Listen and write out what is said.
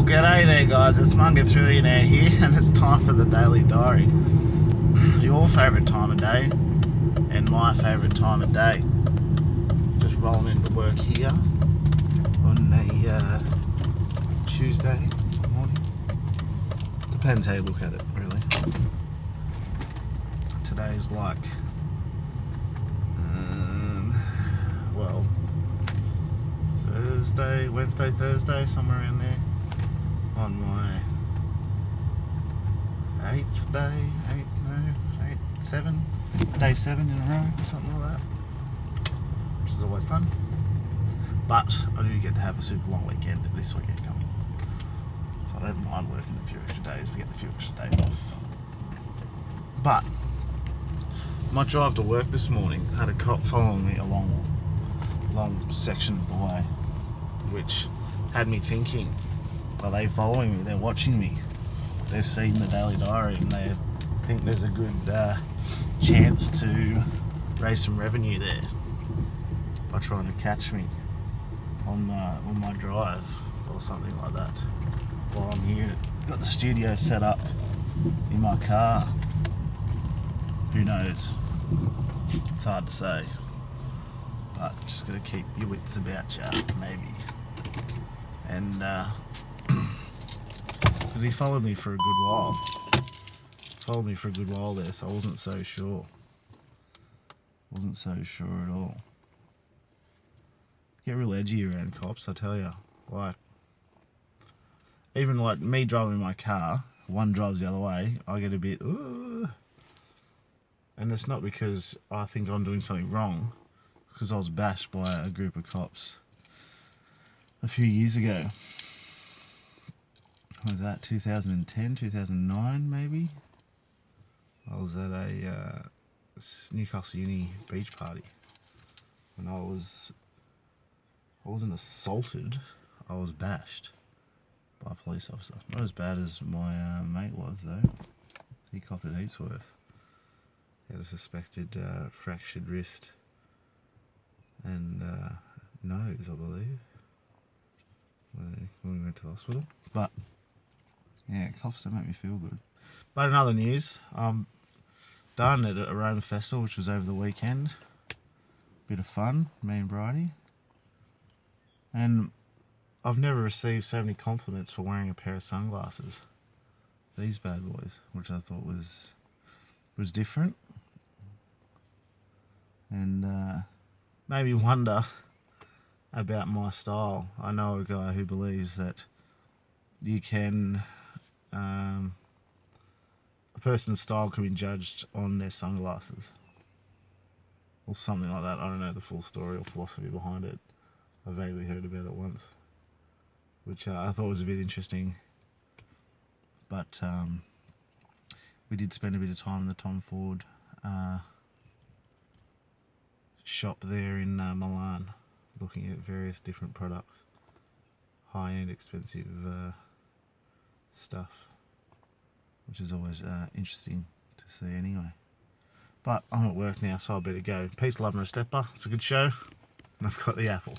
G'day there guys, it's Mungatrillionaire here and it's time for the Daily Diary. Your favourite time of day and my favourite time of day. Just rolling into work here on a Tuesday morning. Depends how you look at it really. Today's like, well, Wednesday, Thursday, somewhere around there. On my day 7 in a row, something like that, which is always fun. But I do get to have a super long weekend this weekend coming, so I don't mind working a few extra days to get the few extra days off. But my drive to work this morning had a cop following me a long section of the way, which had me thinking, are they following me? They're watching me. They've seen the Daily Diary and they think there's a good chance to raise some revenue there by trying to catch me on my drive or something like that while I'm here. Got the studio set up in my car. Who knows? It's hard to say, but just gotta keep your wits about you, maybe. And because he followed me for a good while. There, so I wasn't so sure. At all. Get real edgy around cops, I tell you. Like, even like me driving my car, one drives the other way, I get a bit, ooh. And it's not because I think I'm doing something wrong, because I was bashed by a group of cops a few years ago. What was that, 2010, 2009 maybe? I was at a Newcastle Uni beach party and I wasn't assaulted, I was bashed by a police officer. Not as bad as my mate was though. He copped it heaps worse. He had a suspected fractured wrist and nose, I believe, when we went to the hospital. But yeah, cops don't make me feel good. But in other news, I'm done at Aroma Festival, which was over the weekend. Bit of fun, me and Bridie. And I've never received so many compliments for wearing a pair of sunglasses. These bad boys, which I thought was different. And made me wonder about my style. I know a guy who believes that you can, a person's style can be judged on their sunglasses or something like that. I don't know the full story or philosophy behind it. I vaguely heard about it once, which I thought was a bit interesting. But we did spend a bit of time in the Tom Ford shop there in Milan, looking at various different products, high-end expensive stuff, which is always interesting to see anyway. But I'm at work now, so I better go. Peace, love and a stepper. It's a good show, and I've got the apple.